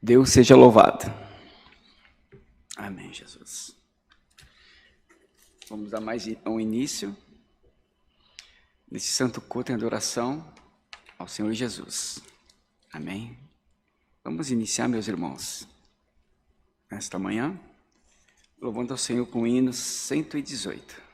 Deus seja louvado. Amém, Jesus. Vamos dar mais um início nesse santo culto em adoração ao Senhor Jesus. Amém. Vamos iniciar, meus irmãos, nesta manhã, louvando ao Senhor com o hino 118.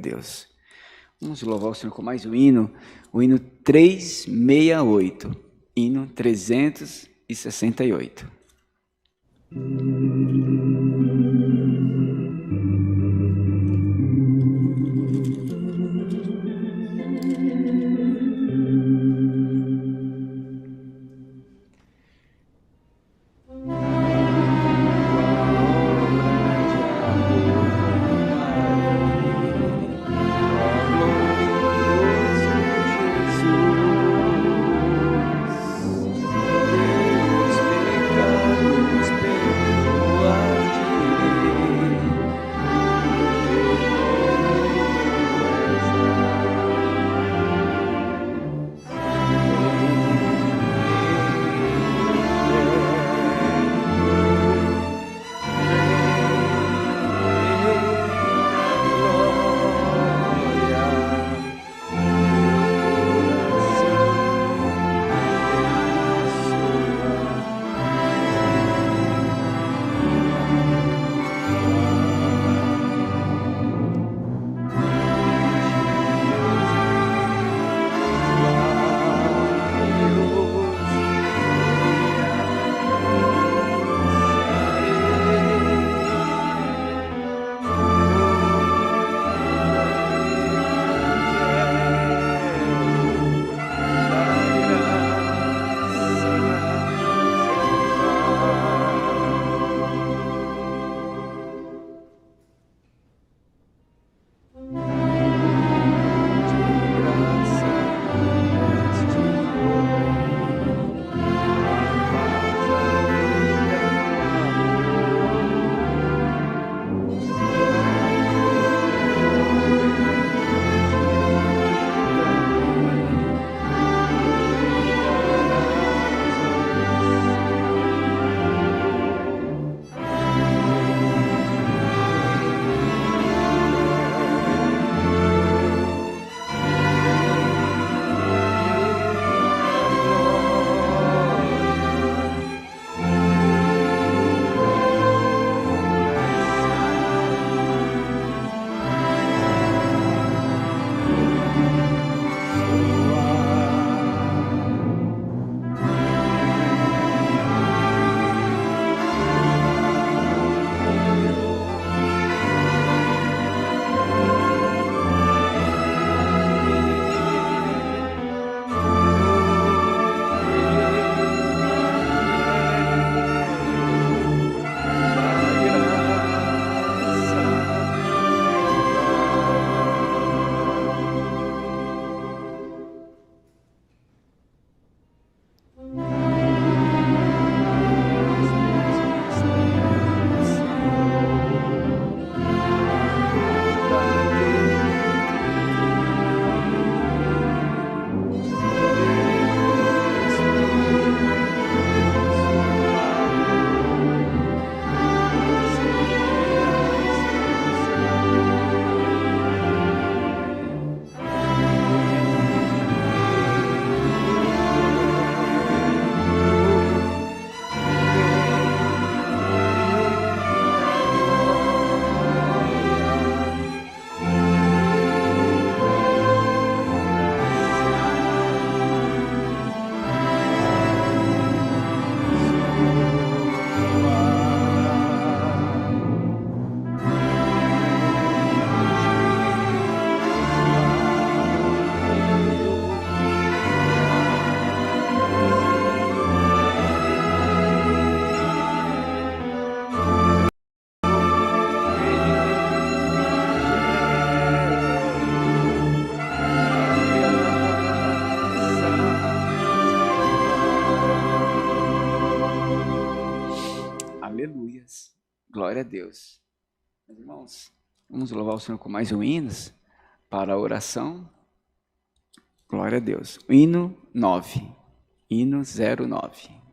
Deus. Vamos louvar o Senhor com mais um hino, o hino 368, hino 368. Aleluias. Glória a Deus. Meus irmãos, vamos louvar o Senhor com mais um hino para a oração. Glória a Deus. O hino 9. Hino 09.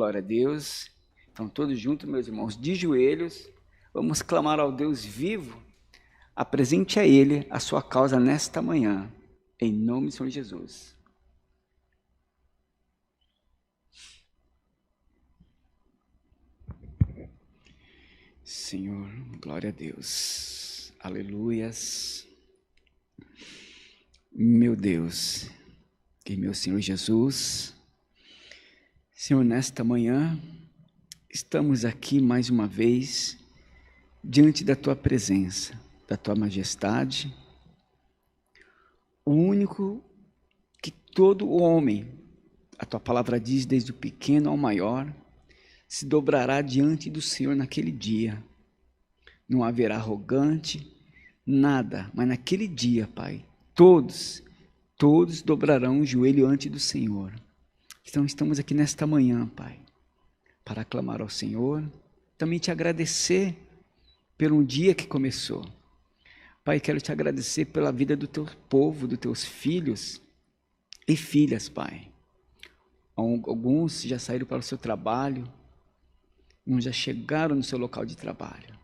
glória a Deus. Então, todos juntos, meus irmãos, de joelhos, vamos clamar ao Deus vivo. Apresente a Ele a sua causa nesta manhã, em nome do Senhor Jesus. Senhor, glória a Deus, aleluias. Meu Deus e meu Senhor Jesus, Senhor, nesta manhã, estamos aqui mais uma vez, diante da Tua presença, da Tua majestade, o único que todo homem, a Tua palavra diz, desde o pequeno ao maior, se dobrará diante do Senhor naquele dia. Não haverá arrogante, nada, mas naquele dia, Pai, todos dobrarão o joelho ante do Senhor. Então estamos aqui nesta manhã, Pai, para clamar ao Senhor, também te agradecer por um dia que começou. Pai, quero te agradecer pela vida do teu povo, dos teus filhos e filhas, Pai. Alguns já saíram para o seu trabalho, uns já chegaram no seu local de trabalho.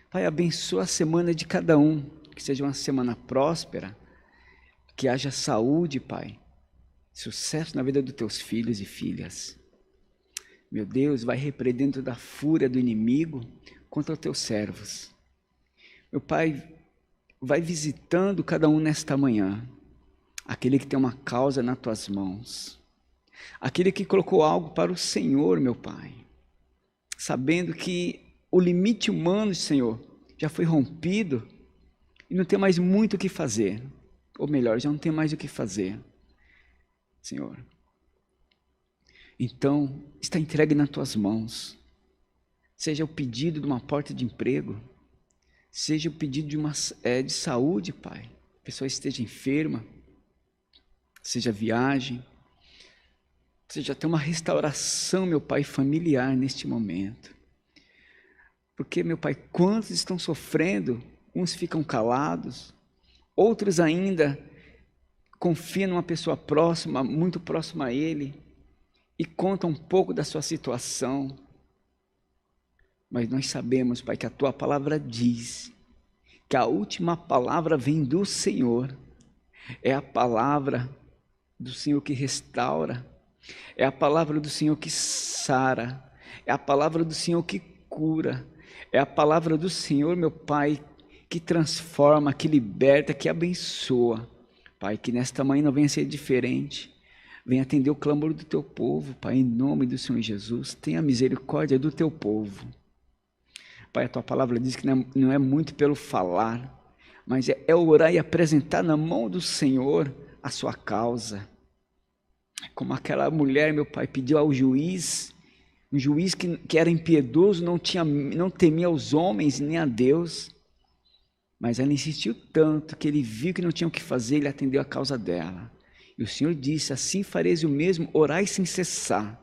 Pai, abençoa a semana de cada um, que seja uma semana próspera, que haja saúde, Pai, sucesso na vida dos teus filhos e filhas. Meu Deus, vai repreendendo da fúria do inimigo contra os teus servos. Meu Pai, vai visitando cada um nesta manhã, aquele que tem uma causa nas tuas mãos, aquele que colocou algo para o Senhor, meu Pai, sabendo que o limite humano, Senhor, já foi rompido e não tem mais muito o que fazer, ou melhor, já não tem mais o que fazer, Senhor. Então, está entregue nas tuas mãos, seja o pedido de uma porta de emprego, seja o pedido de saúde, Pai, a pessoa esteja enferma, seja viagem, seja até uma restauração, meu Pai, familiar neste momento. Porque, meu Pai, quantos estão sofrendo, uns ficam calados, outros ainda confiam numa pessoa próxima, muito próxima a Ele, e contam um pouco da sua situação. Mas nós sabemos, Pai, que a Tua palavra diz que a última palavra vem do Senhor, é a palavra do Senhor que restaura, é a palavra do Senhor que sara, é a palavra do Senhor que cura, é a palavra do Senhor, meu Pai, que transforma, que liberta, que abençoa. Pai, que nesta manhã não venha ser diferente, venha atender o clamor do teu povo, Pai, em nome do Senhor Jesus, tenha misericórdia do teu povo. Pai, a tua palavra diz que não é muito pelo falar, mas é orar e apresentar na mão do Senhor a sua causa. Como aquela mulher, meu Pai, pediu ao juiz, um juiz que era impiedoso, não temia os homens nem a Deus, mas ela insistiu tanto que ele viu que não tinha o que fazer, ele atendeu a causa dela. E o Senhor disse, assim fareis o mesmo, orai sem cessar.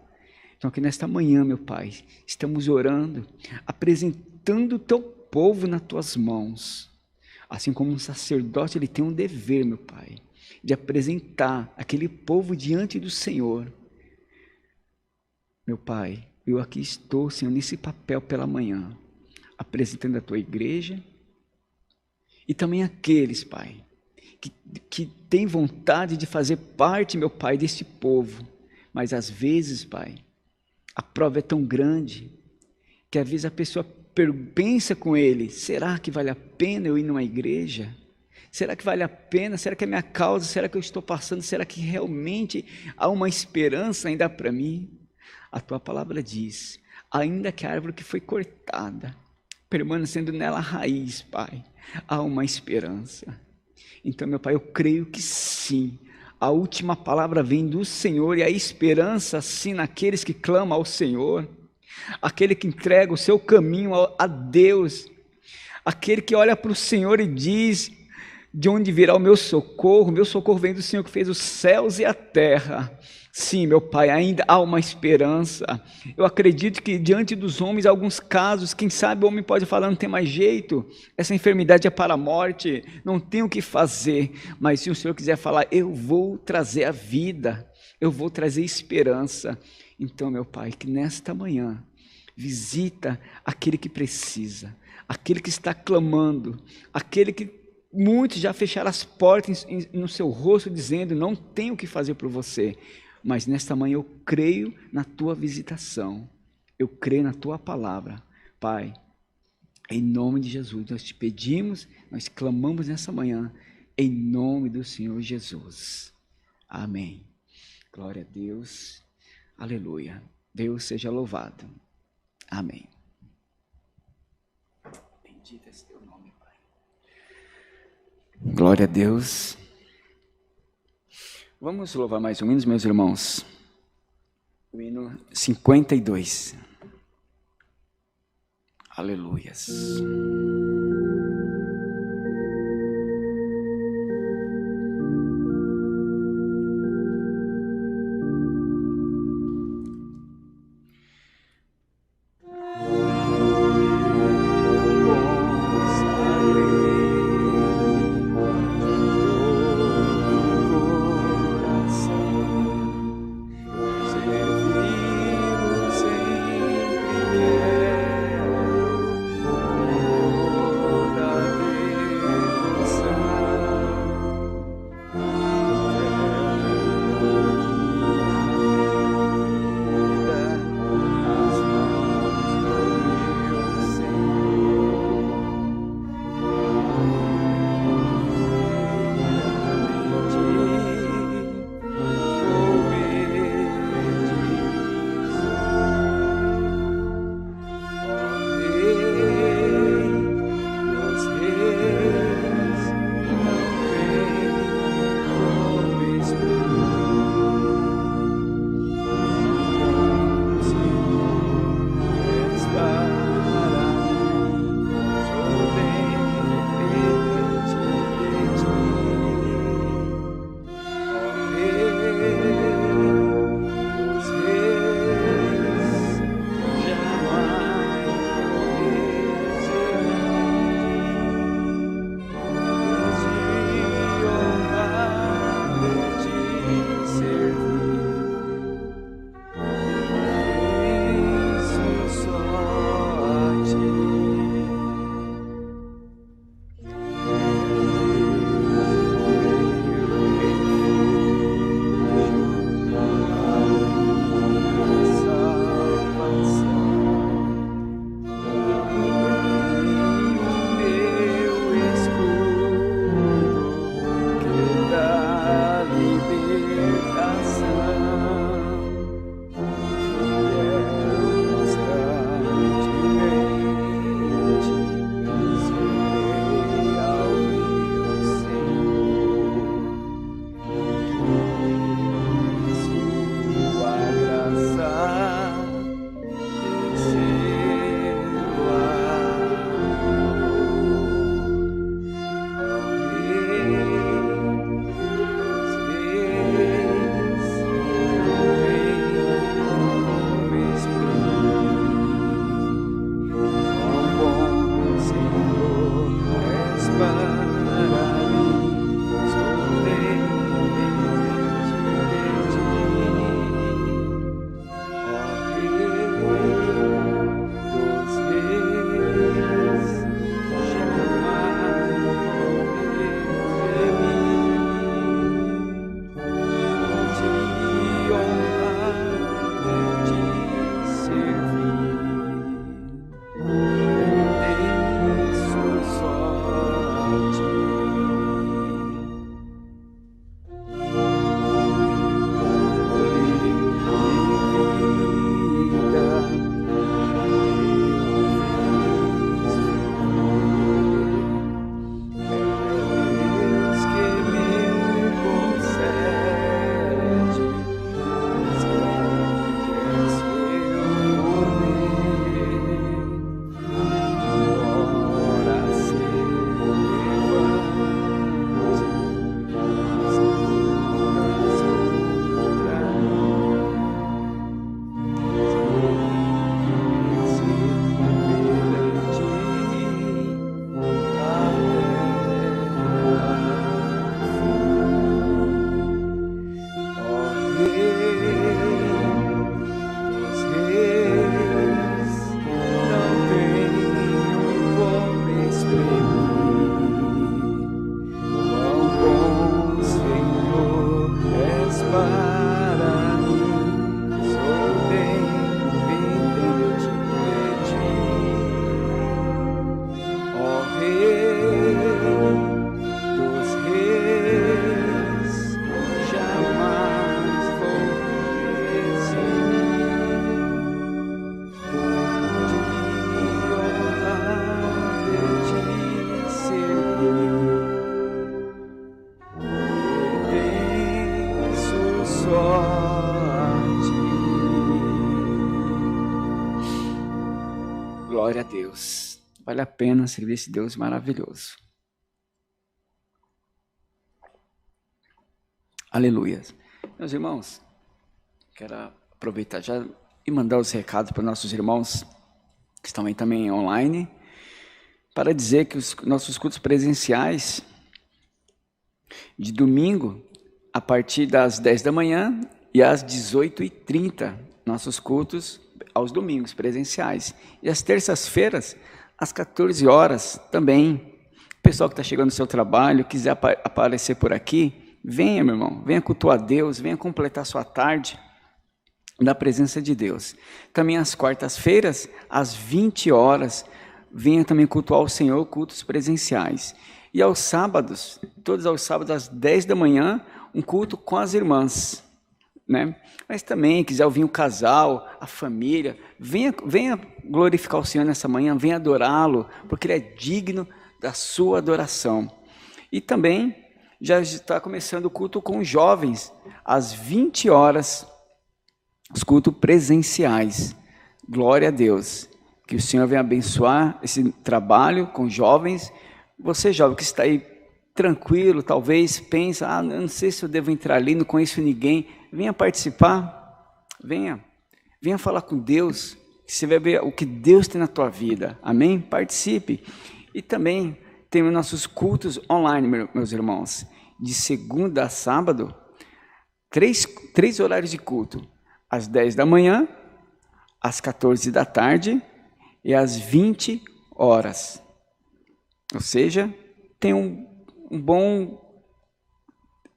Então aqui nesta manhã, meu Pai, estamos orando, apresentando o teu povo nas tuas mãos. Assim como um sacerdote, ele tem um dever, meu Pai, de apresentar aquele povo diante do Senhor. Meu Pai, eu aqui estou, Senhor, nesse papel pela manhã, apresentando a tua igreja e também aqueles, Pai, que têm vontade de fazer parte, meu Pai, deste povo, mas às vezes, Pai, a prova é tão grande que às vezes a pessoa pensa com ele, será que vale a pena eu ir numa igreja? Será que vale a pena? Será que é minha causa? Será que eu estou passando? Será que realmente há uma esperança ainda para mim? A tua palavra diz, ainda que a árvore que foi cortada, permanecendo nela a raiz, Pai, há uma esperança. Então, meu Pai, eu creio que sim, a última palavra vem do Senhor e a esperança, sim, naqueles que clamam ao Senhor, aquele que entrega o seu caminho a Deus, aquele que olha para o Senhor e diz, de onde virá o meu socorro vem do Senhor que fez os céus e a terra. Sim, meu Pai, ainda há uma esperança. Eu acredito que diante dos homens, alguns casos, quem sabe o homem pode falar, não tem mais jeito, essa enfermidade é para a morte, não tem o que fazer, mas se o Senhor quiser falar, eu vou trazer a vida, eu vou trazer esperança. Então, meu Pai, que nesta manhã visita aquele que precisa, aquele que está clamando, aquele que muitos já fecharam as portas no seu rosto dizendo, não tenho o que fazer por você, mas nesta manhã eu creio na tua visitação, eu creio na tua palavra. Pai, em nome de Jesus, nós te pedimos, nós clamamos nessa manhã, em nome do Senhor Jesus. Amém. Glória a Deus. Aleluia. Deus seja louvado. Amém. Bendito é teu nome, Pai. Glória a Deus. Vamos louvar mais um hino, meus irmãos. O hino 52. Aleluias. Oh, dos reis, não tenho como exprimir quão bom, Senhor, és para mim. Sou dependente de ti, ó Rei dos reis, jamais vou de ti servir. Pertenço só a ti. Glória a Deus. Vale a pena servir esse Deus maravilhoso. Aleluia. Meus irmãos, quero aproveitar já e mandar os recados para nossos irmãos que estão aí também online, para dizer que os nossos cultos presenciais de domingo, a partir das 10 da manhã e às 18h30, nossos cultos aos domingos presenciais. E às terças-feiras, às 14 horas também. O pessoal que está chegando no seu trabalho, quiser aparecer por aqui, venha, meu irmão, venha cultuar a Deus, venha completar sua tarde na presença de Deus. Também às quartas-feiras, às 20 horas, venha também cultuar o Senhor, cultos presenciais. E aos sábados, todos aos sábados, às 10 da manhã, um culto com as irmãs, né? Mas também, quiser ouvir o casal, a família, venha glorificar o Senhor nessa manhã, venha adorá-lo, porque Ele é digno da sua adoração. E também, já está começando o culto com os jovens, às 20 horas, os cultos presenciais. Glória a Deus. Que o Senhor venha abençoar esse trabalho com jovens. Você, jovem, que está aí tranquilo, talvez pensa, eu não sei se eu devo entrar ali, não conheço ninguém. Venha participar, venha falar com Deus, que você vai ver o que Deus tem na tua vida. Amém? Participe. E também temos nossos cultos online, meus irmãos, de segunda a sábado, três horários de culto, às 10 da manhã, às 14 da tarde e às 20 horas. Ou seja, tem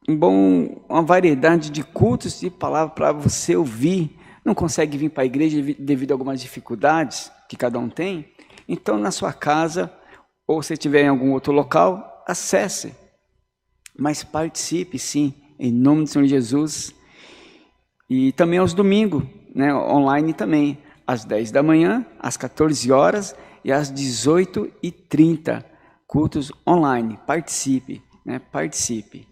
uma variedade de cultos de palavra para você ouvir. Não consegue vir para a igreja devido a algumas dificuldades que cada um tem? Então, na sua casa, ou se estiver em algum outro local, acesse. Mas participe, sim, em nome do Senhor Jesus. E também aos domingos, né, online também, às 10 da manhã, às 14 horas e às 18h30, cultos online. Participe, né, participe.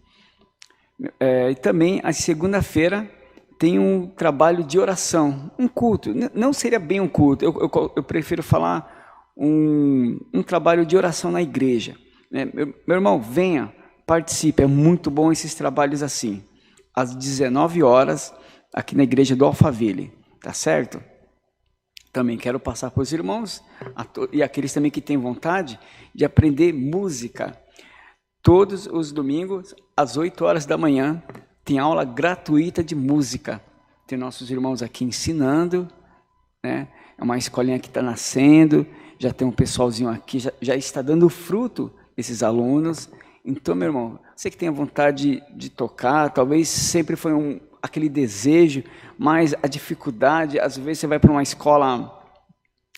E também, a segunda-feira, tem um trabalho de oração, um culto. Não seria bem um culto, eu prefiro falar um trabalho de oração na igreja. Né? Meu irmão, venha, participe, é muito bom esses trabalhos assim. Às 19 horas, aqui na igreja do Alphaville, tá certo? Também quero passar para os irmãos, e aqueles também que têm vontade de aprender música. Todos os domingos, às 8 horas da manhã, tem aula gratuita de música. Tem nossos irmãos aqui ensinando, né? É uma escolinha que está nascendo, já tem um pessoalzinho aqui, já está dando fruto esses alunos. Então, meu irmão, você que tem a vontade de tocar, talvez sempre foi aquele desejo, mas a dificuldade, às vezes você vai para uma escola,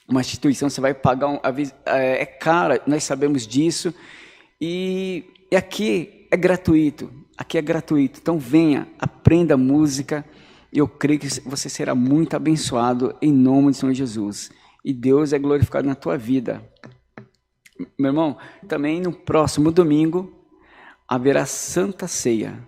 uma instituição, você vai pagar, é caro, nós sabemos disso, e aqui é gratuito, então venha, aprenda música, eu creio que você será muito abençoado em nome do Senhor Jesus, e Deus é glorificado na tua vida. Meu irmão, também no próximo domingo haverá Santa Ceia,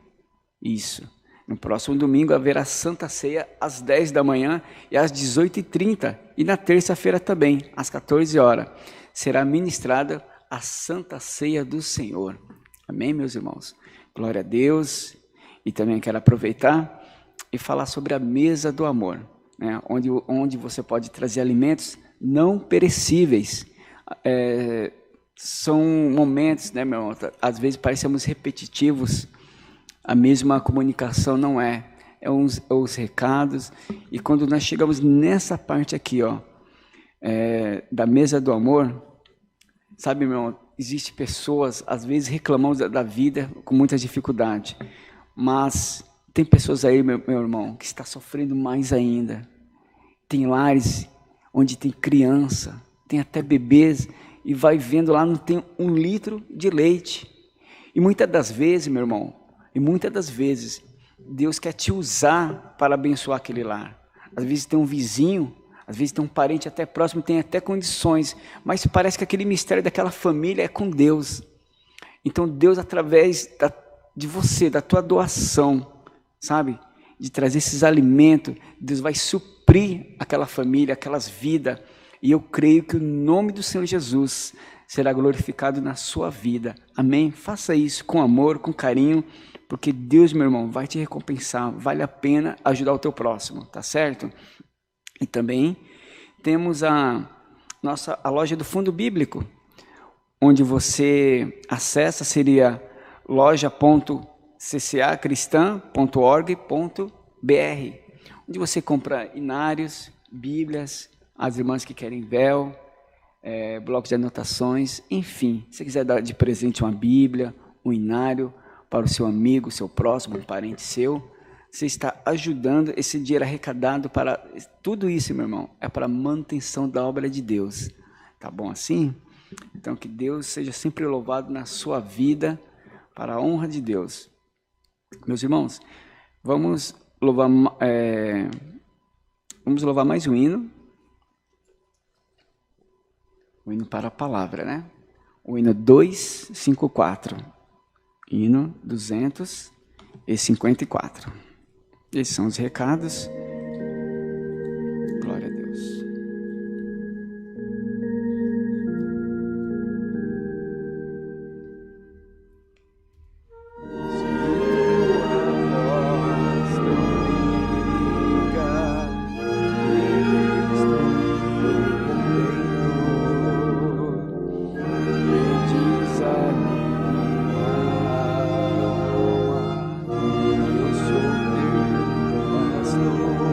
isso, no próximo domingo haverá Santa Ceia às 10 da manhã e às 18h30, e na terça-feira também, às 14 horas, será ministrada a Santa Ceia do Senhor. Amém, meus irmãos? Glória a Deus. E também quero aproveitar e falar sobre a mesa do amor, né? Onde você pode trazer alimentos não perecíveis. São momentos, né, meu irmão? Às vezes parecemos repetitivos, a mesma comunicação não é os recados. E quando nós chegamos nessa parte aqui, ó, da mesa do amor, sabe, meu irmão, existem pessoas, às vezes, reclamando da vida com muita dificuldade. Mas tem pessoas aí, meu irmão, que está sofrendo mais ainda. Tem lares onde tem criança, tem até bebês, e vai vendo lá, não tem 1 litro de leite. E muitas das vezes, meu irmão, Deus quer te usar para abençoar aquele lar. Às vezes tem um vizinho, às vezes tem um parente até próximo, tem até condições, mas parece que aquele mistério daquela família é com Deus. Então Deus, através de você, da tua doação, sabe, de trazer esses alimentos, Deus vai suprir aquela família, aquelas vidas, e eu creio que o nome do Senhor Jesus será glorificado na sua vida. Amém? Faça isso com amor, com carinho, porque Deus, meu irmão, vai te recompensar. Vale a pena ajudar o teu próximo, tá certo? E também temos a loja do Fundo Bíblico, onde você acessa, seria loja.ccacristã.org.br, onde você compra inários, bíblias, as irmãs que querem véu, blocos de anotações, enfim, se você quiser dar de presente uma bíblia, um inário para o seu amigo, seu próximo, um parente seu, você está ajudando. Esse dinheiro arrecadado para tudo isso, meu irmão, é para a manutenção da obra de Deus. Tá bom assim? Então, que Deus seja sempre louvado na sua vida, para a honra de Deus. Meus irmãos, vamos louvar mais um hino. O hino para a palavra, né? O hino 254. Hino 254. Esses são os recados. Glória a Deus. Desanima, eu sou teu pastor.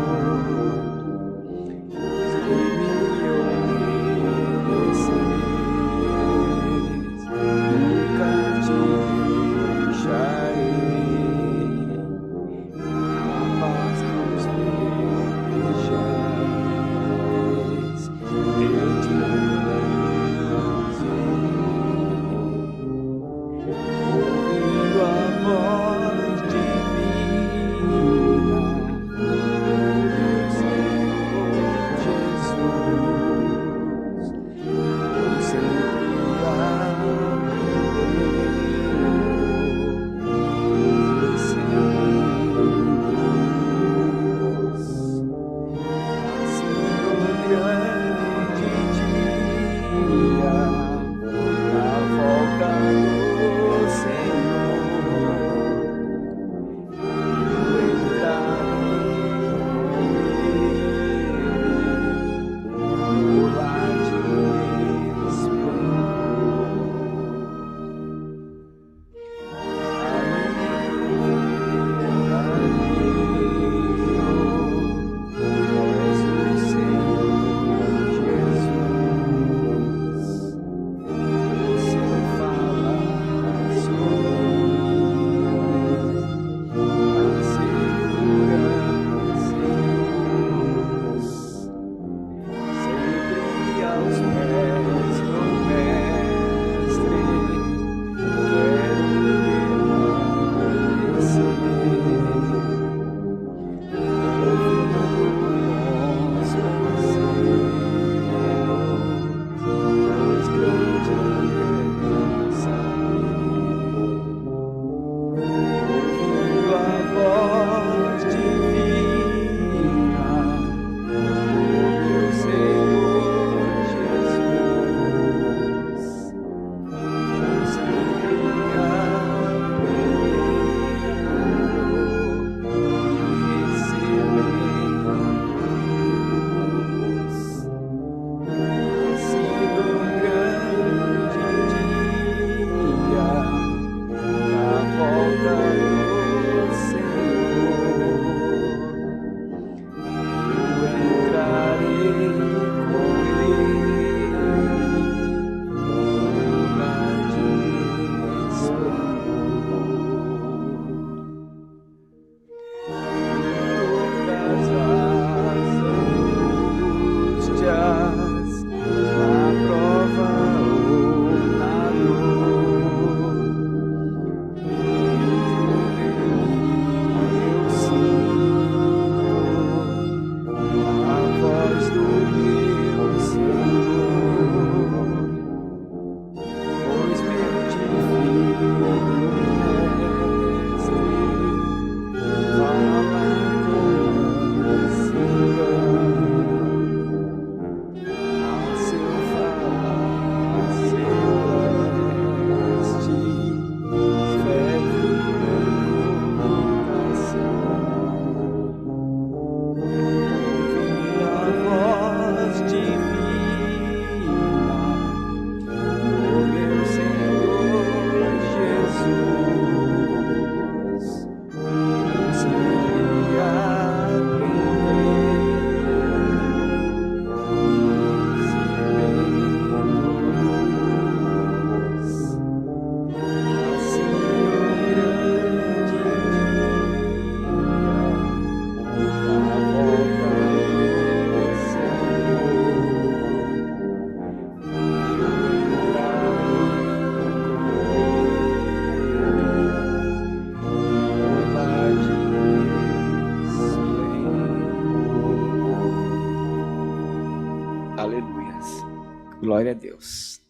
Glória a Deus.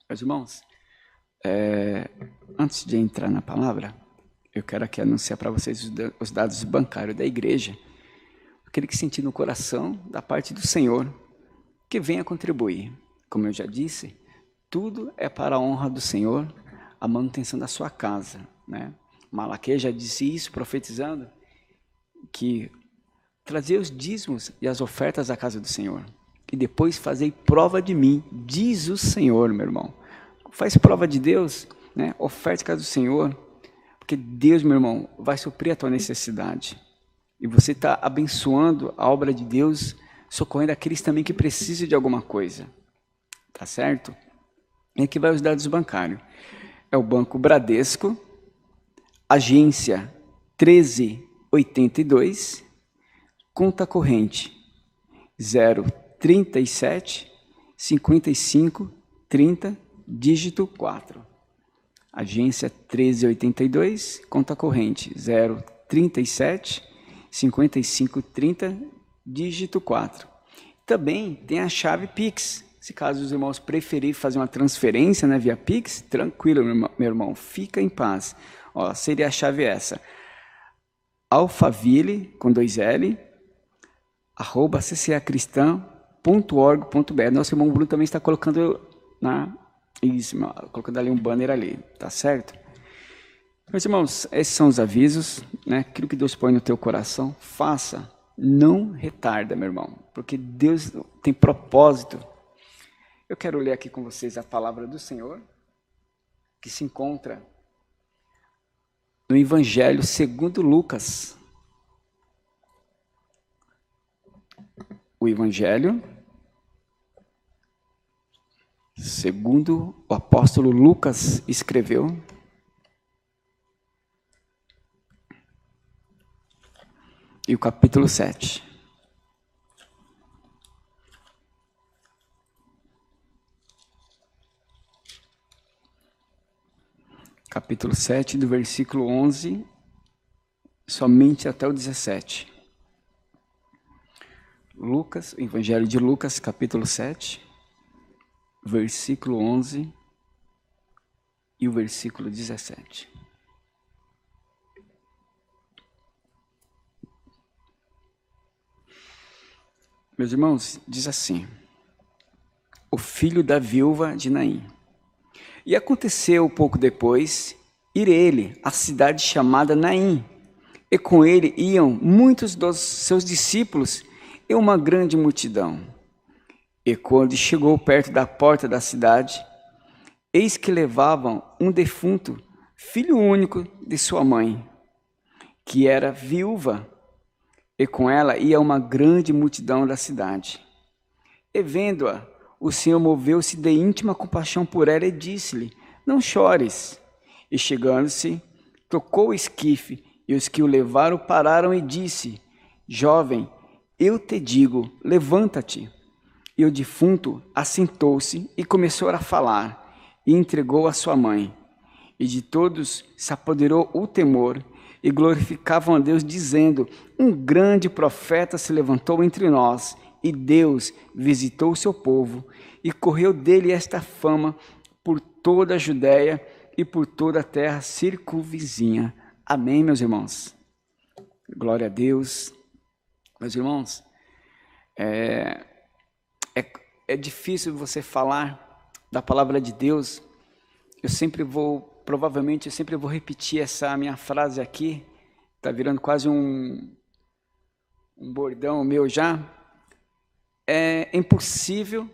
Meus irmãos, antes de entrar na palavra, eu quero aqui anunciar para vocês os dados bancários da igreja. Aquele que sentir no coração, da parte do Senhor, que venha contribuir. Como eu já disse, tudo é para a honra do Senhor, a manutenção da sua casa, né? Malaquias já disse isso, profetizando, que trazer os dízimos e as ofertas à casa do Senhor. E depois fazei prova de mim, diz o Senhor, meu irmão. Faz prova de Deus, né? Oferte a casa do Senhor, porque Deus, meu irmão, vai suprir a tua necessidade. E você está abençoando a obra de Deus, socorrendo aqueles também que precisam de alguma coisa. Tá certo? E aqui vai os dados bancários. É o Banco Bradesco, agência 1382, conta corrente 037 55 30, dígito 4. Agência 1382, conta corrente 037 55 30, dígito 4. Também tem a chave Pix. Se caso os irmãos preferirem fazer uma transferência, né, via Pix, tranquilo, meu irmão, fica em paz. Ó, seria a chave essa: alphaville, com 2 L, @ccacristã.org.br. Nosso irmão Bruno também está colocando colocando ali um banner ali, tá certo? Meus irmãos, esses são os avisos, né? Aquilo que Deus põe no teu coração, faça, não retarda, meu irmão, porque Deus tem propósito. Eu quero ler aqui com vocês a palavra do Senhor, que se encontra no Evangelho segundo Lucas. O Evangelho segundo o apóstolo Lucas escreveu. E o capítulo 7. Capítulo 7, do versículo 11, somente até o 17. Lucas, Evangelho de Lucas, capítulo 7, versículo 11 e o versículo 17. Meus irmãos, diz assim: o filho da viúva de Naim. E aconteceu pouco depois, ir ele à cidade chamada Naim, e com ele iam muitos dos seus discípulos e uma grande multidão. E quando chegou perto da porta da cidade, eis que levavam um defunto, filho único de sua mãe, que era viúva, e com ela ia uma grande multidão da cidade. E vendo-a, o Senhor moveu-se de íntima compaixão por ela e disse-lhe: não chores. E chegando-se, tocou o esquife, e os que o levaram pararam e disse: jovem, eu te digo, levanta-te. E o defunto assentou-se e começou a falar, e entregou a sua mãe. E de todos se apoderou o temor, e glorificavam a Deus, dizendo: um grande profeta se levantou entre nós, e Deus visitou o seu povo, e correu dele esta fama por toda a Judéia e por toda a terra circunvizinha. Amém, meus irmãos? Glória a Deus. Meus irmãos, é difícil você falar da palavra de Deus. Provavelmente eu sempre vou repetir essa minha frase aqui, está virando quase um bordão meu já. É impossível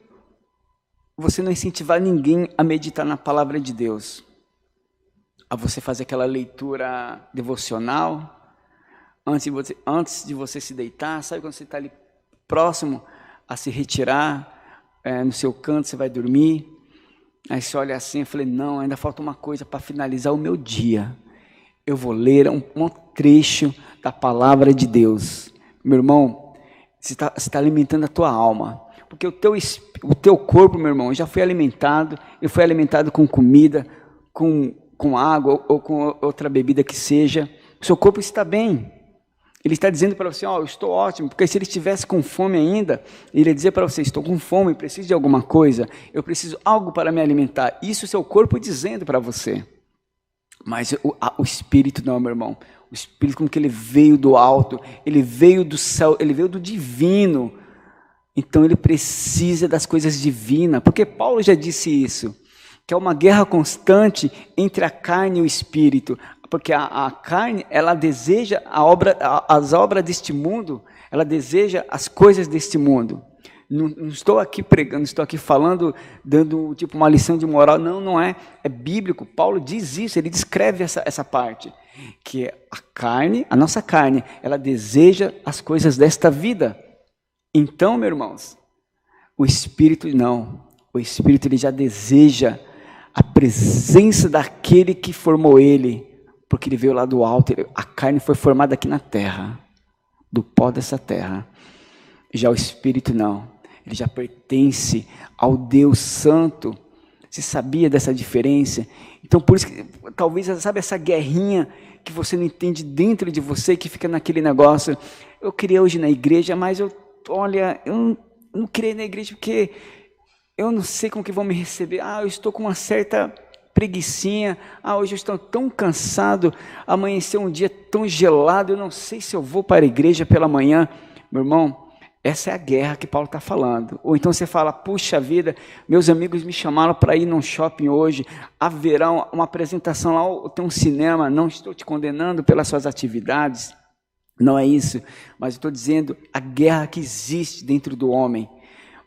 você não incentivar ninguém a meditar na palavra de Deus, a você fazer aquela leitura devocional, antes de você se deitar. Sabe quando você está ali próximo a se retirar, no seu canto, você vai dormir, aí você olha assim, eu falei: não, ainda falta uma coisa para finalizar o meu dia, eu vou ler um trecho da palavra de Deus. Meu irmão, você está alimentando a tua alma, porque o teu corpo, meu irmão, já foi alimentado, eu fui alimentado com comida, com água ou com outra bebida que seja. O seu corpo está bem, Ele está dizendo para você, eu estou ótimo, porque se ele estivesse com fome ainda, ele ia dizer para você, estou com fome, preciso de alguma coisa, eu preciso de algo para me alimentar. Isso é o seu corpo dizendo para você. Mas o Espírito não, meu irmão. O Espírito, como que ele veio do alto, ele veio do céu, ele veio do divino. Então ele precisa das coisas divinas, porque Paulo já disse isso, que é uma guerra constante entre a carne e o Espírito. Porque a carne, ela deseja as obras deste mundo, ela deseja as coisas deste mundo. Não estou aqui pregando, estou aqui falando, dando tipo uma lição de moral. Não é. É bíblico. Paulo diz isso, ele descreve essa parte. Que a carne, a nossa carne, ela deseja as coisas desta vida. Então, meus irmãos, o Espírito não. O Espírito ele já deseja a presença daquele que formou ele. Porque ele veio lá do alto, a carne foi formada aqui na terra, do pó dessa terra. Já o Espírito não, ele já pertence ao Deus Santo. Você sabia dessa diferença? Então por isso que talvez, sabe essa guerrinha que você não entende dentro de você, que fica naquele negócio, eu queria hoje ir na igreja, mas eu não queria ir na igreja porque eu não sei como que vão me receber, eu estou com uma certa preguicinha, hoje eu estou tão cansado, amanheceu um dia tão gelado, eu não sei se eu vou para a igreja pela manhã. Meu irmão, essa é a guerra que Paulo está falando. Ou então você fala, puxa vida, meus amigos me chamaram para ir num shopping hoje, haverá uma apresentação lá, tem um cinema, não estou te condenando pelas suas atividades, não é isso, mas eu estou dizendo a guerra que existe dentro do homem.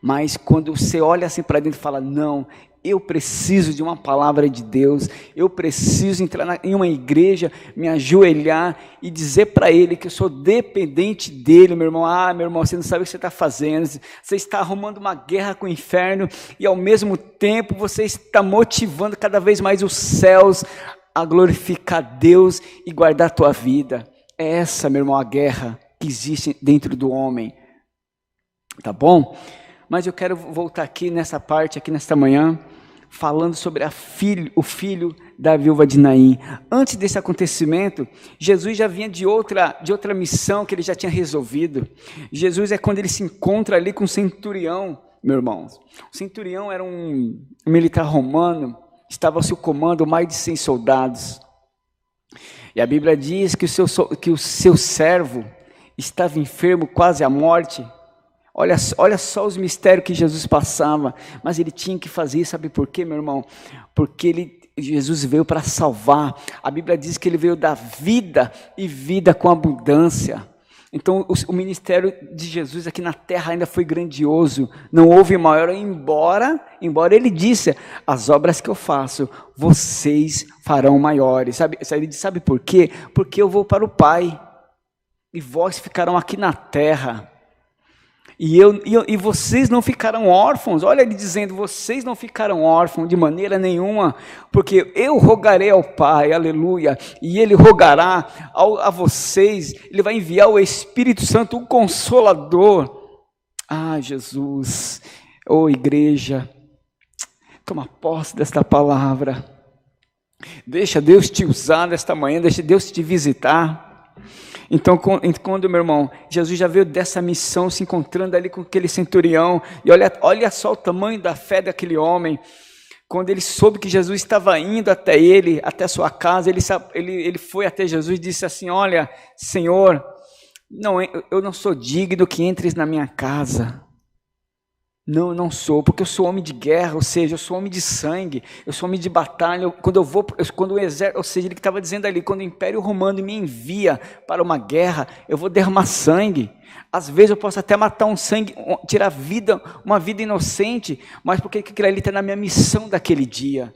Mas quando você olha assim para dentro e fala, não, eu preciso de uma palavra de Deus, eu preciso entrar em uma igreja, me ajoelhar e dizer para Ele que eu sou dependente dEle, meu irmão. Meu irmão, você não sabe o que você está fazendo, você está arrumando uma guerra com o inferno e ao mesmo tempo você está motivando cada vez mais os céus a glorificar Deus e guardar a tua vida. É essa, meu irmão, a guerra que existe dentro do homem, tá bom? Mas eu quero voltar aqui nessa parte, aqui nesta manhã, falando sobre o filho da viúva de Naim. Antes desse acontecimento, Jesus já vinha de outra missão que ele já tinha resolvido. Jesus é quando ele se encontra ali com o centurião, meu irmão. O centurião era um militar romano, estava ao seu comando mais de 100 soldados. E a Bíblia diz que o seu servo estava enfermo, quase à morte. Olha só os mistérios que Jesus passava, mas ele tinha que fazer isso, sabe por quê, meu irmão? Porque Jesus veio para salvar. A Bíblia diz que ele veio dar vida e vida com abundância. Então o ministério de Jesus aqui na terra ainda foi grandioso, não houve maior, embora ele disse, as obras que eu faço, vocês farão maiores. Sabe por quê? Porque eu vou para o Pai, e vós ficarão aqui na terra. E vocês não ficarão órfãos. Olha ele dizendo, vocês não ficarão órfãos de maneira nenhuma, porque eu rogarei ao Pai, aleluia, e Ele rogará a vocês, Ele vai enviar o Espírito Santo, o Consolador. Jesus, igreja, toma posse desta palavra, deixa Deus te usar nesta manhã, deixa Deus te visitar. Então, quando, meu irmão, Jesus já veio dessa missão, se encontrando ali com aquele centurião, e olha só o tamanho da fé daquele homem, quando ele soube que Jesus estava indo até ele, até a sua casa, ele foi até Jesus e disse assim, olha, Senhor, eu não sou digno que entres na minha casa. Não, eu não sou, porque eu sou homem de guerra, ou seja, eu sou homem de sangue, eu sou homem de batalha, quando o exército, ou seja, ele estava dizendo ali, quando o Império Romano me envia para uma guerra, eu vou derramar sangue, às vezes eu posso até matar tirar uma vida inocente, mas porque aquilo ali está na minha missão daquele dia.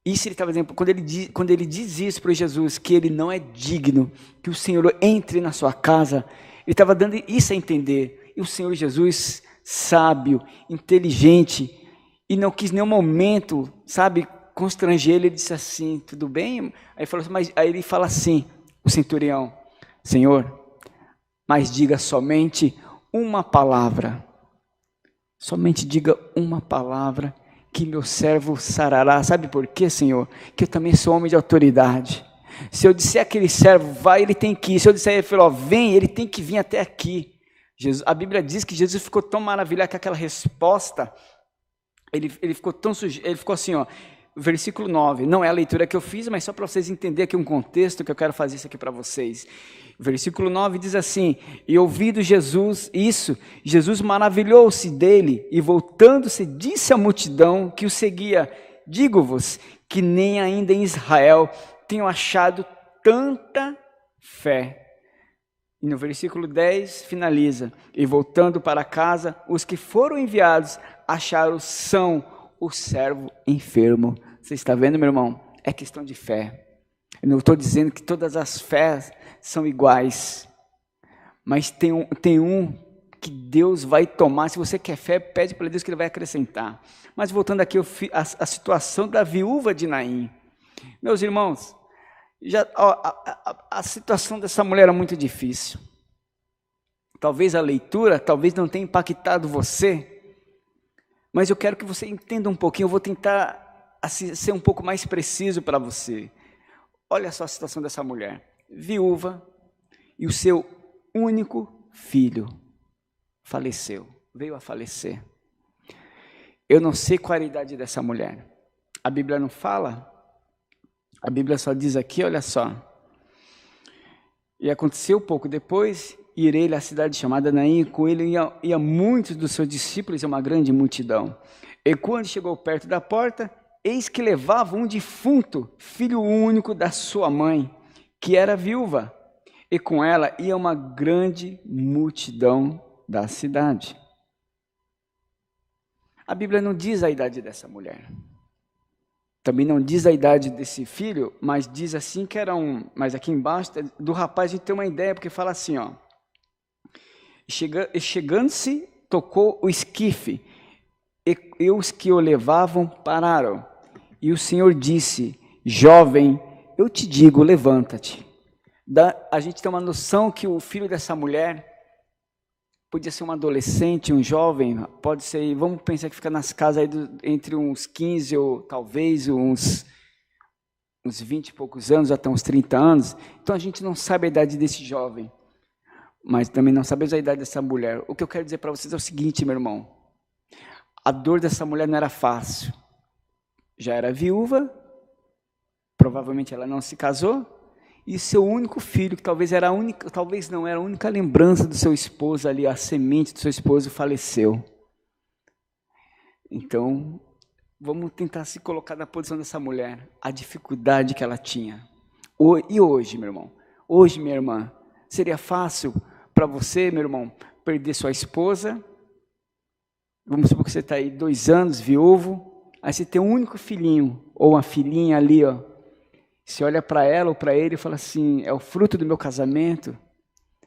Isso ele estava dizendo, quando ele diz isso para Jesus, que ele não é digno, que o Senhor entre na sua casa, ele estava dando isso a entender, e o Senhor Jesus, sábio, inteligente, e não quis em nenhum momento, constranger ele. Ele disse assim, tudo bem? Aí ele fala assim, o centurião, Senhor, mas diga somente uma palavra, somente diga uma palavra, que meu servo sarará. Sabe por quê, Senhor? Que eu também sou homem de autoridade. Se eu disser aquele servo, vai, ele tem que ir. Se eu disser, ele falou, vem, ele tem que vir até aqui. A Bíblia diz que Jesus ficou tão maravilhado com aquela resposta, ele ficou tão ele ficou assim, ó, versículo 9, não é a leitura que eu fiz, mas só para vocês entenderem aqui um contexto, que eu quero fazer isso aqui para vocês. Versículo 9 diz assim, e ouvindo Jesus isso, Jesus maravilhou-se dele, e voltando-se, disse à multidão que o seguia, digo-vos, que nem ainda em Israel tenho achado tanta fé. E no versículo 10 finaliza, e voltando para casa, os que foram enviados acharam são o servo enfermo. Você está vendo, meu irmão? É questão de fé. Eu não estou dizendo que todas as fés são iguais, mas tem um que Deus vai tomar. Se você quer fé, pede para Deus que Ele vai acrescentar. Mas voltando aqui, a situação da viúva de Naim. Meus irmãos, a situação dessa mulher era muito difícil. Talvez a leitura, talvez não tenha impactado você, mas eu quero que você entenda um pouquinho, eu vou tentar ser um pouco mais preciso para você. Olha só a situação dessa mulher, viúva, e o seu único filho faleceu, veio a falecer. Eu não sei qual é a idade dessa mulher, a Bíblia não fala, a Bíblia só diz aqui, olha só. E aconteceu pouco depois, irei à cidade chamada Naim, com ele ia muitos dos seus discípulos e uma grande multidão. E quando chegou perto da porta, eis que levava um defunto, filho único da sua mãe, que era viúva, e com ela ia uma grande multidão da cidade. A Bíblia não diz a idade dessa mulher. Também não diz a idade desse filho, mas diz assim que era mas aqui embaixo do rapaz a gente tem uma ideia, porque fala assim, ó. Chegando-se, tocou o esquife, e os que o levavam pararam. E o Senhor disse, jovem, eu te digo, levanta-te. A gente tem uma noção que o filho dessa mulher podia ser um adolescente, um jovem, pode ser, vamos pensar que fica nas casas aí entre uns 15 ou talvez uns 20 e poucos anos, até uns 30 anos. Então a gente não sabe a idade desse jovem, mas também não sabemos a idade dessa mulher. O que eu quero dizer para vocês é o seguinte, meu irmão, a dor dessa mulher não era fácil, já era viúva, provavelmente ela não se casou, e seu único filho, que talvez não era a única lembrança do seu esposo ali, a semente do seu esposo faleceu. Então, vamos tentar se colocar na posição dessa mulher, a dificuldade que ela tinha. E hoje, meu irmão, hoje, minha irmã, seria fácil para você, meu irmão, perder sua esposa? Vamos supor que você está aí 2 anos, viúvo, aí você tem um único filhinho, ou uma filhinha ali, ó. Você olha para ela ou para ele e fala assim, é o fruto do meu casamento,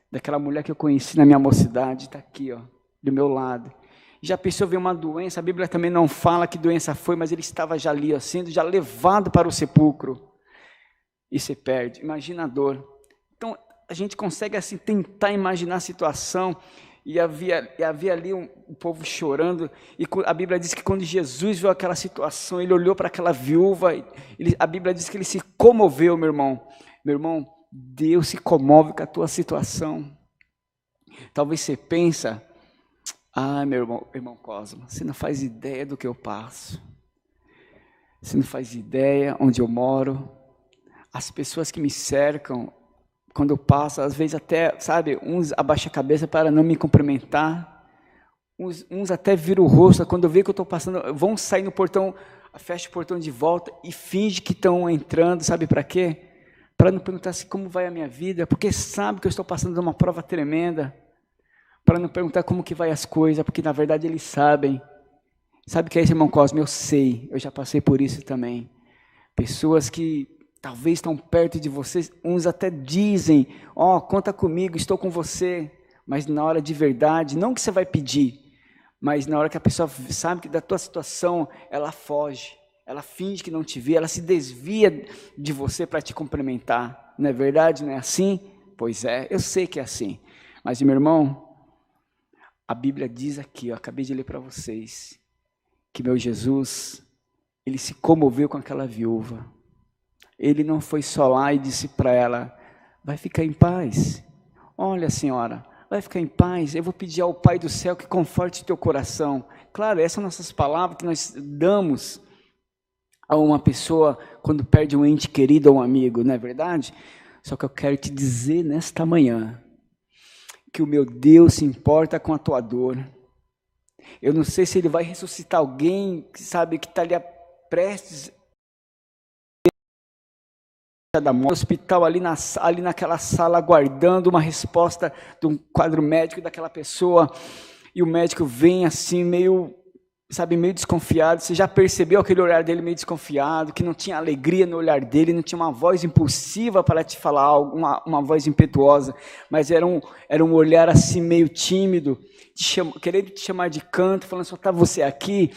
daquela mulher que eu conheci na minha mocidade, está aqui, ó, do meu lado. Já pensou ver uma doença, a Bíblia também não fala que doença foi, mas ele estava já ali, ó, sendo já levado para o sepulcro. E se perde, imagina a dor. Então, a gente consegue assim tentar imaginar a situação, e havia ali um povo chorando, e a Bíblia diz que quando Jesus viu aquela situação, ele olhou para aquela viúva, a Bíblia diz que ele se comoveu, meu irmão. Meu irmão, Deus se comove com a tua situação. Talvez você pensa, meu irmão Cosmo, você não faz ideia do que eu passo. Você não faz ideia onde eu moro. As pessoas que me cercam, quando eu passo, às vezes até, sabe, uns abaixam a cabeça para não me cumprimentar, uns até viram o rosto, quando eu vejo que eu estou passando, vão sair no portão, fecha o portão de volta e finge que estão entrando, sabe para quê? Para não perguntar assim, como vai a minha vida, porque sabe que eu estou passando de uma prova tremenda, para não perguntar como que vai as coisas, porque na verdade eles sabem. Sabe o que é isso, irmão Cosme? Eu sei, eu já passei por isso também. Pessoas que talvez estão perto de vocês, uns até dizem, conta comigo, estou com você, mas na hora de verdade, não que você vai pedir, mas na hora que a pessoa sabe que da tua situação, ela foge, ela finge que não te vê, ela se desvia de você para te cumprimentar, não é verdade, não é assim? Pois é, eu sei que é assim, mas meu irmão, a Bíblia diz aqui, eu acabei de ler para vocês, que meu Jesus, ele se comoveu com aquela viúva. Ele não foi só lá e disse para ela, vai ficar em paz. Olha, senhora, vai ficar em paz. Eu vou pedir ao Pai do céu que conforte teu coração. Claro, essas são nossas palavras que nós damos a uma pessoa quando perde um ente querido ou um amigo, não é verdade? Só que eu quero te dizer nesta manhã que o meu Deus se importa com a tua dor. Eu não sei se Ele vai ressuscitar alguém, sabe, que está ali prestes da morte, no hospital, ali naquela sala, aguardando uma resposta de um quadro médico daquela pessoa, e o médico vem assim, meio desconfiado. Você já percebeu aquele olhar dele meio desconfiado, que não tinha alegria no olhar dele, não tinha uma voz impulsiva para te falar algo, uma voz impetuosa, mas era um olhar assim meio tímido, querendo te chamar de canto, falando, só está você aqui,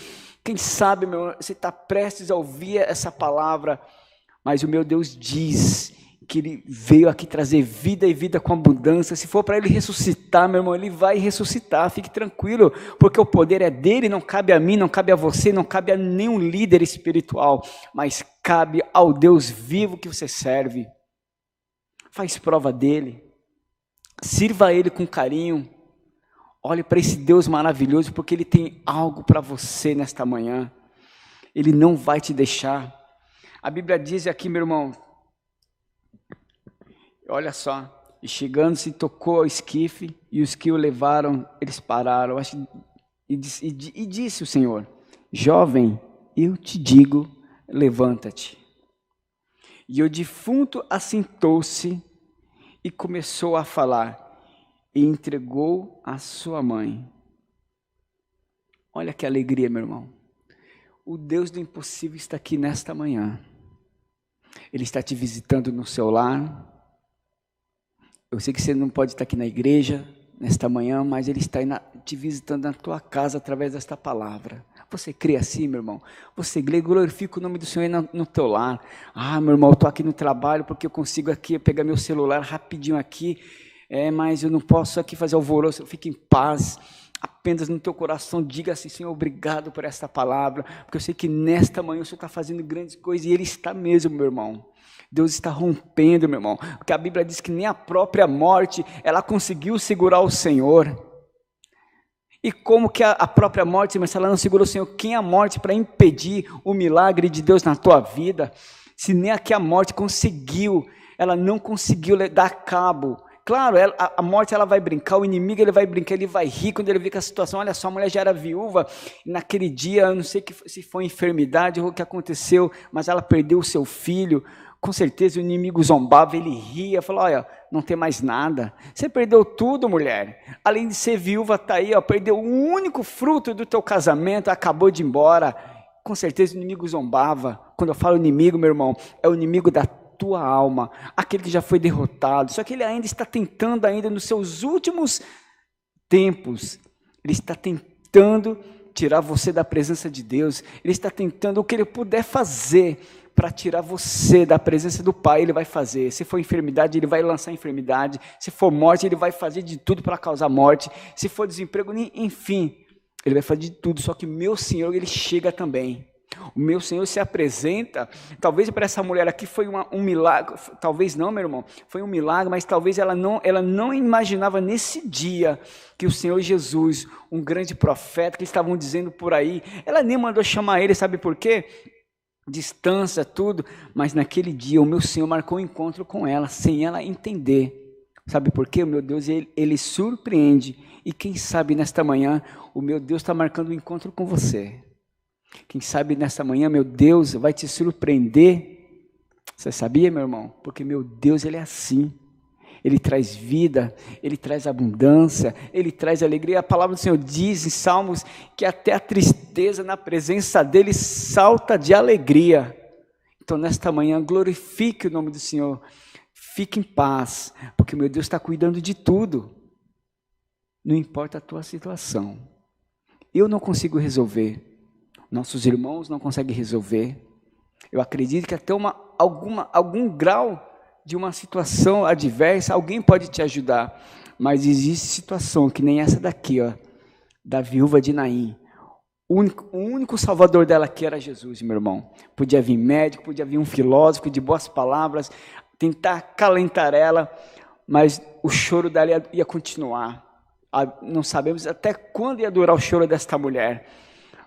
quem sabe, você está prestes a ouvir essa palavra, mas o meu Deus diz que Ele veio aqui trazer vida e vida com abundância. Se for para Ele ressuscitar, meu irmão, Ele vai ressuscitar, fique tranquilo, porque o poder é dEle, não cabe a mim, não cabe a você, não cabe a nenhum líder espiritual, mas cabe ao Deus vivo que você serve. Faz prova dEle, sirva a Ele com carinho, olhe para esse Deus maravilhoso, porque Ele tem algo para você nesta manhã, Ele não vai te deixar. A Bíblia diz aqui, meu irmão, olha só, e chegando-se, tocou ao esquife, e os que o levaram, eles pararam, e disse o Senhor, jovem, eu te digo, levanta-te. E o defunto assentou-se e começou a falar, e entregou a sua mãe. Olha que alegria, meu irmão. O Deus do impossível está aqui nesta manhã. Ele está te visitando no seu lar. Eu sei que você não pode estar aqui na igreja nesta manhã, mas Ele está te visitando na tua casa através desta palavra. Você crê assim, meu irmão? Você glorifica o nome do Senhor no teu lar. Ah, meu irmão, eu estou aqui no trabalho porque eu consigo aqui pegar meu celular rapidinho aqui, mas eu não posso aqui fazer alvoroço, fique em paz. Apenas no teu coração diga assim, Senhor, obrigado por esta palavra, porque eu sei que nesta manhã o Senhor está fazendo grandes coisas, e Ele está mesmo, meu irmão. Deus está rompendo, meu irmão, porque a Bíblia diz que nem a própria morte, ela conseguiu segurar o Senhor. E como que a própria morte, mas se ela não segurou o Senhor, quem é a morte para impedir o milagre de Deus na tua vida? Se nem aqui a morte conseguiu, ela não conseguiu dar cabo. Claro, a morte ela vai brincar, o inimigo ele vai brincar, ele vai rir quando ele vê que a situação, olha só, a mulher já era viúva, e naquele dia, eu não sei se foi enfermidade ou o que aconteceu, mas ela perdeu o seu filho, com certeza o inimigo zombava, ele ria, falou, olha, não tem mais nada, você perdeu tudo, mulher, além de ser viúva, está aí, ó, perdeu o único fruto do teu casamento, acabou de ir embora, com certeza o inimigo zombava. Quando eu falo inimigo, meu irmão, é o inimigo da tua alma, aquele que já foi derrotado, só que ele ainda está tentando ainda nos seus últimos tempos, ele está tentando tirar você da presença de Deus, ele está tentando o que ele puder fazer para tirar você da presença do Pai, ele vai fazer. Se for enfermidade, ele vai lançar enfermidade, se for morte, ele vai fazer de tudo para causar morte, se for desemprego, enfim, ele vai fazer de tudo, só que meu Senhor, ele chega também. O meu Senhor se apresenta, talvez para essa mulher aqui foi um milagre, talvez não, meu irmão, foi um milagre, mas talvez ela não imaginava nesse dia que o Senhor Jesus, um grande profeta que estavam dizendo por aí, ela nem mandou chamar ele, sabe por quê? Distância, tudo, mas naquele dia o meu Senhor marcou um encontro com ela, sem ela entender, sabe por quê? O meu Deus, ele surpreende, e quem sabe nesta manhã, o meu Deus está marcando um encontro com você. Quem sabe nessa manhã, meu Deus vai te surpreender. Você sabia, meu irmão? Porque meu Deus, Ele é assim. Ele traz vida, Ele traz abundância, Ele traz alegria. A palavra do Senhor diz em Salmos que até a tristeza na presença dEle salta de alegria. Então, nesta manhã, glorifique o nome do Senhor. Fique em paz, porque meu Deus está cuidando de tudo. Não importa a tua situação. Eu não consigo resolver. Nossos irmãos não conseguem resolver. Eu acredito que até algum grau de uma situação adversa, alguém pode te ajudar. Mas existe situação que nem essa daqui, ó, da viúva de Naim. O único salvador dela aqui era Jesus, meu irmão. Podia vir médico, podia vir um filósofo de boas palavras, tentar acalentar ela, mas o choro dela ia continuar. Não sabemos até quando ia durar o choro desta mulher.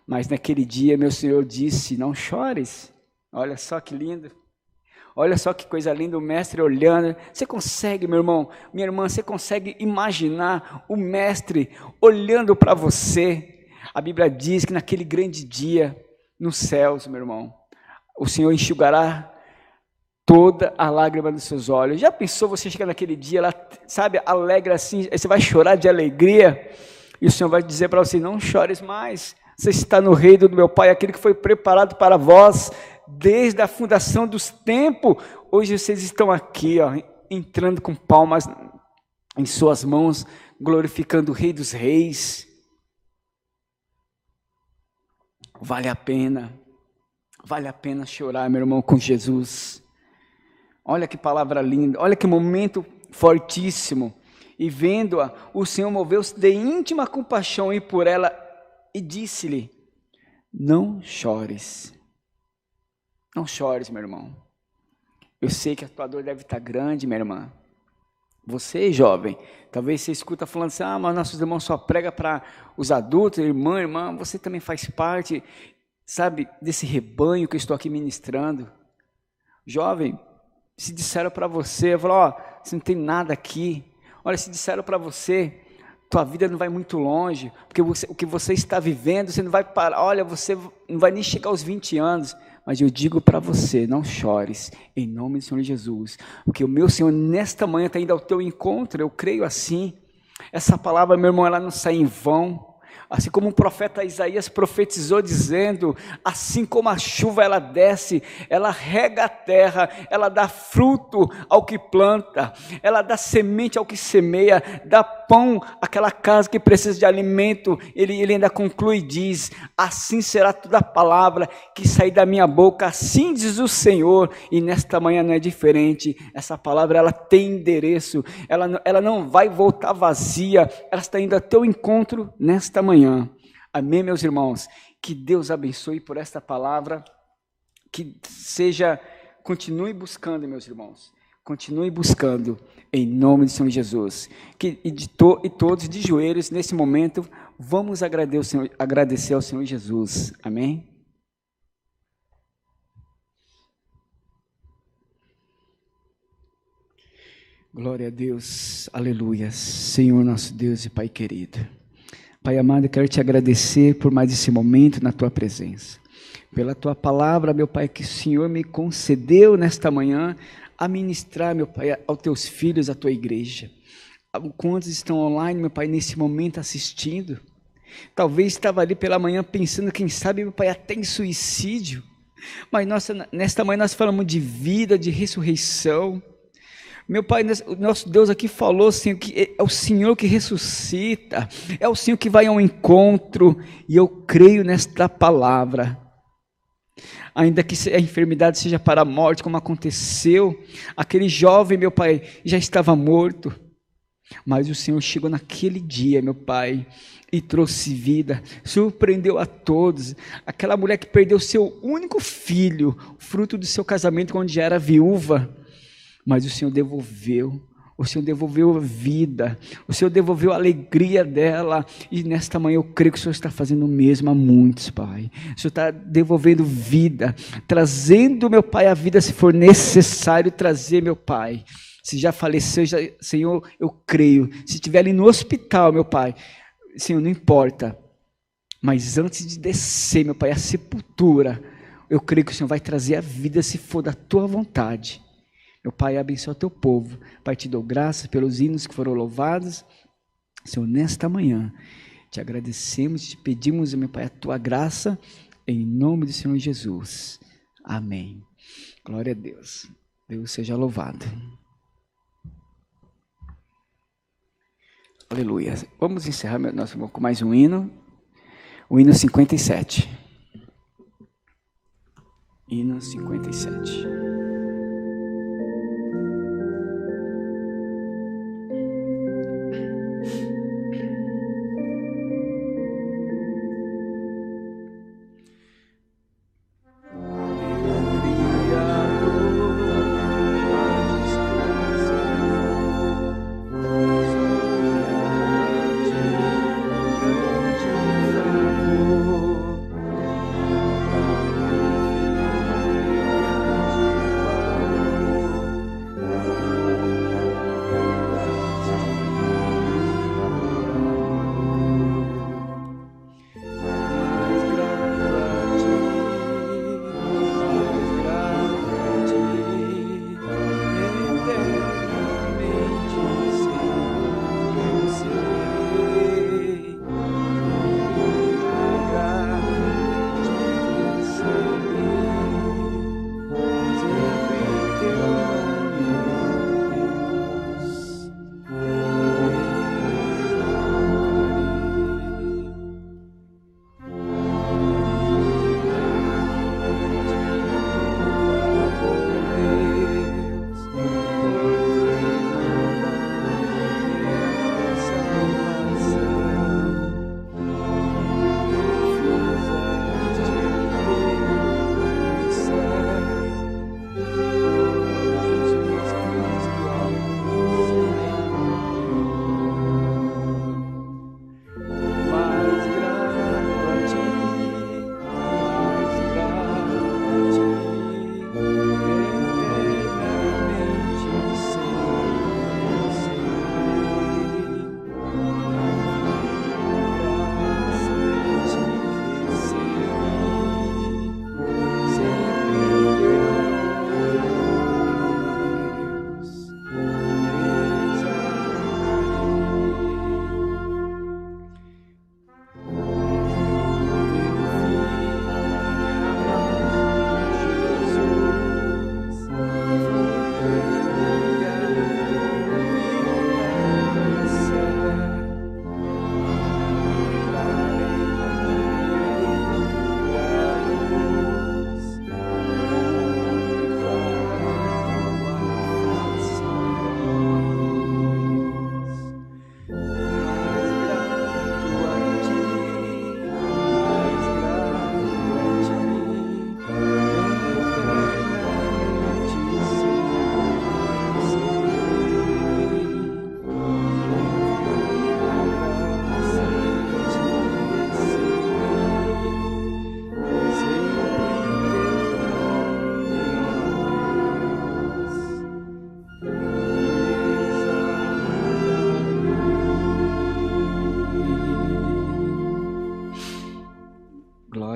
Mas naquele dia, meu Senhor disse, não chores. Olha só que lindo. Olha só que coisa linda, o mestre olhando. Você consegue, meu irmão, minha irmã, você consegue imaginar o mestre olhando para você? A Bíblia diz que naquele grande dia, nos céus, meu irmão, o Senhor enxugará toda a lágrima dos seus olhos. Já pensou você chegar naquele dia, ela, sabe, alegre assim, você vai chorar de alegria, e o Senhor vai dizer para você, não chores mais, você está no reino do meu Pai, aquele que foi preparado para vós, desde a fundação dos tempos. Hoje vocês estão aqui, ó, entrando com palmas em suas mãos, glorificando o Rei dos Reis. Vale a pena chorar, meu irmão, com Jesus. Olha que palavra linda, olha que momento fortíssimo. E vendo-a, o Senhor moveu-se de íntima compaixão e por ela, e disse-lhe, não chores. Não chores, meu irmão. Eu sei que a tua dor deve estar grande, minha irmã. Você, jovem, talvez você escuta falando assim, mas nossos irmãos só pregam para os adultos, irmã, você também faz parte, sabe, desse rebanho que eu estou aqui ministrando. Jovem, se disseram para você, você não tem nada aqui. Olha, se disseram para você, tua vida não vai muito longe, porque o que você está vivendo, você não vai parar, olha, você não vai nem chegar aos 20 anos, mas eu digo para você, não chores, em nome do Senhor Jesus, porque o meu Senhor nesta manhã está indo ao teu encontro, eu creio assim. Essa palavra, meu irmão, ela não sai em vão. Assim como o profeta Isaías profetizou dizendo, assim como a chuva ela desce, ela rega a terra, ela dá fruto ao que planta, ela dá semente ao que semeia, dá pão àquela casa que precisa de alimento. Ele ainda conclui e diz, assim será toda a palavra que sair da minha boca, assim diz o Senhor. E nesta manhã não é diferente, essa palavra ela tem endereço, ela não vai voltar vazia, ela está indo ao teu encontro nesta manhã. Amém, meus irmãos? Que Deus abençoe por esta palavra, que continue buscando, meus irmãos, continue buscando, em nome do Senhor Jesus, e todos de joelhos, nesse momento, vamos agradecer ao Senhor Jesus, amém? Glória a Deus, aleluia, Senhor nosso Deus e Pai querido, Pai amado, eu quero te agradecer por mais esse momento na tua presença, pela tua palavra, meu Pai, que o Senhor me concedeu nesta manhã a ministrar, meu Pai, aos teus filhos, à tua igreja. Quantos estão online, meu Pai, nesse momento assistindo? Talvez estava ali pela manhã pensando, quem sabe, meu Pai, até em suicídio. Mas nesta manhã nós falamos de vida, de ressurreição. Meu Pai, o nosso Deus aqui falou, Senhor, que é o Senhor que ressuscita, é o Senhor que vai ao encontro, e eu creio nesta palavra. Ainda que a enfermidade seja para a morte, como aconteceu, aquele jovem, meu Pai, já estava morto, mas o Senhor chegou naquele dia, meu Pai, e trouxe vida, surpreendeu a todos. Aquela mulher que perdeu seu único filho, fruto do seu casamento, quando já era viúva, mas o Senhor devolveu a vida, o Senhor devolveu a alegria dela, e nesta manhã eu creio que o Senhor está fazendo o mesmo a muitos, Pai. O Senhor está devolvendo vida, trazendo, meu Pai, a vida se for necessário trazer, meu Pai. Se já faleceu, Senhor, eu creio, se estiver ali no hospital, meu Pai, Senhor, não importa, mas antes de descer, meu Pai, a sepultura, eu creio que o Senhor vai trazer a vida se for da tua vontade. Meu Pai, abençoa o teu povo. Pai, te dou graças pelos hinos que foram louvados. Senhor, nesta manhã, te agradecemos, te pedimos, meu Pai, a tua graça, em nome do Senhor Jesus. Amém. Glória a Deus. Deus seja louvado. Aleluia. Vamos encerrar nosso irmão com mais um hino. O hino 57. Hino 57.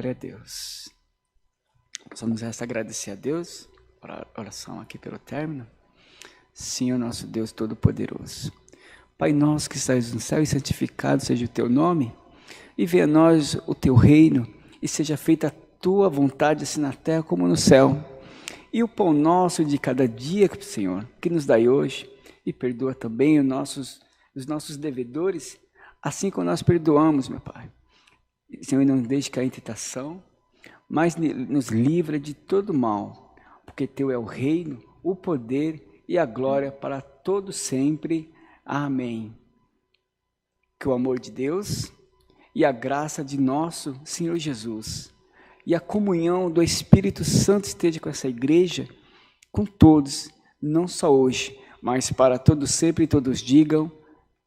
Glória a Deus. Só nos resta agradecer a Deus, oração aqui pelo término. Senhor nosso Deus Todo-Poderoso, Pai nosso que estás no céu e santificado seja o teu nome, e venha a nós o teu reino, e seja feita a tua vontade, assim na terra como no céu. E o pão nosso de cada dia, Senhor, que nos dai hoje, e perdoa também os nossos devedores, assim como nós perdoamos, meu Pai. Senhor, não deixe cair em tentação, mas nos livra de todo mal, porque teu é o reino, o poder e a glória para todos sempre. Amém. Que o amor de Deus e a graça de nosso Senhor Jesus e a comunhão do Espírito Santo esteja com essa igreja, com todos, não só hoje, mas para todos sempre, e todos digam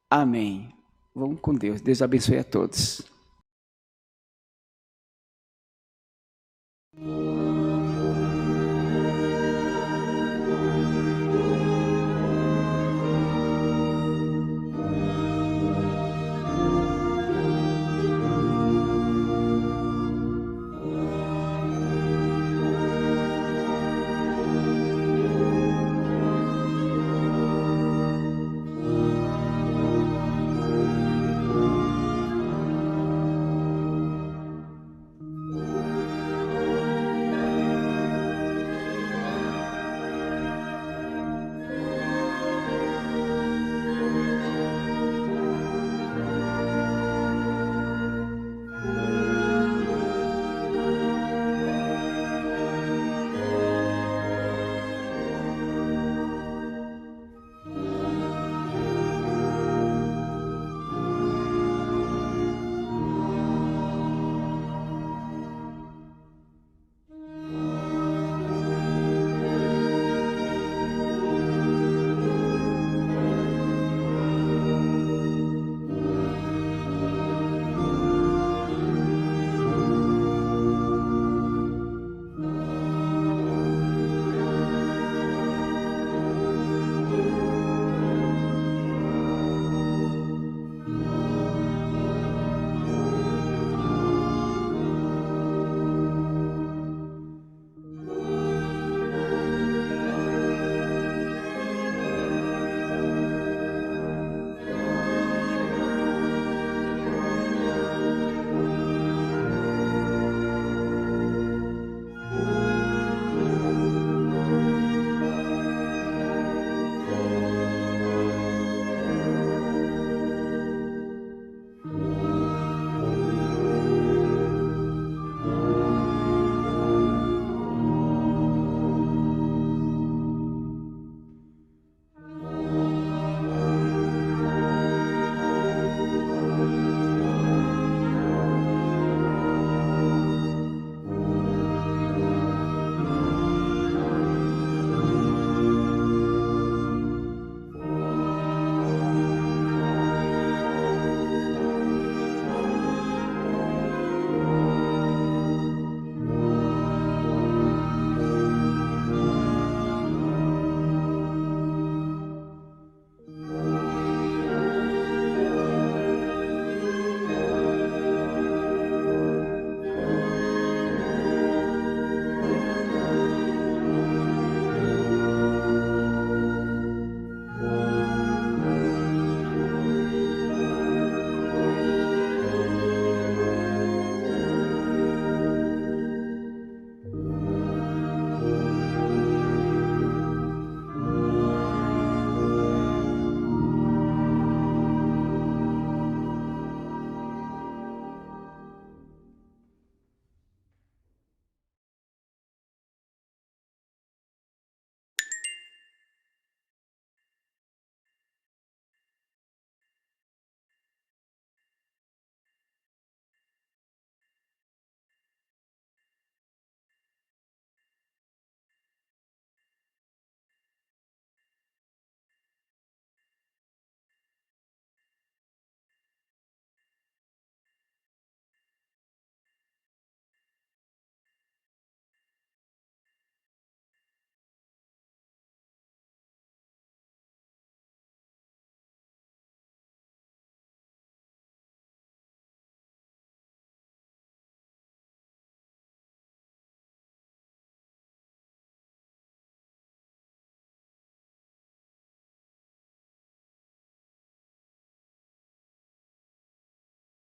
amém. Vamos com Deus. Deus abençoe a todos.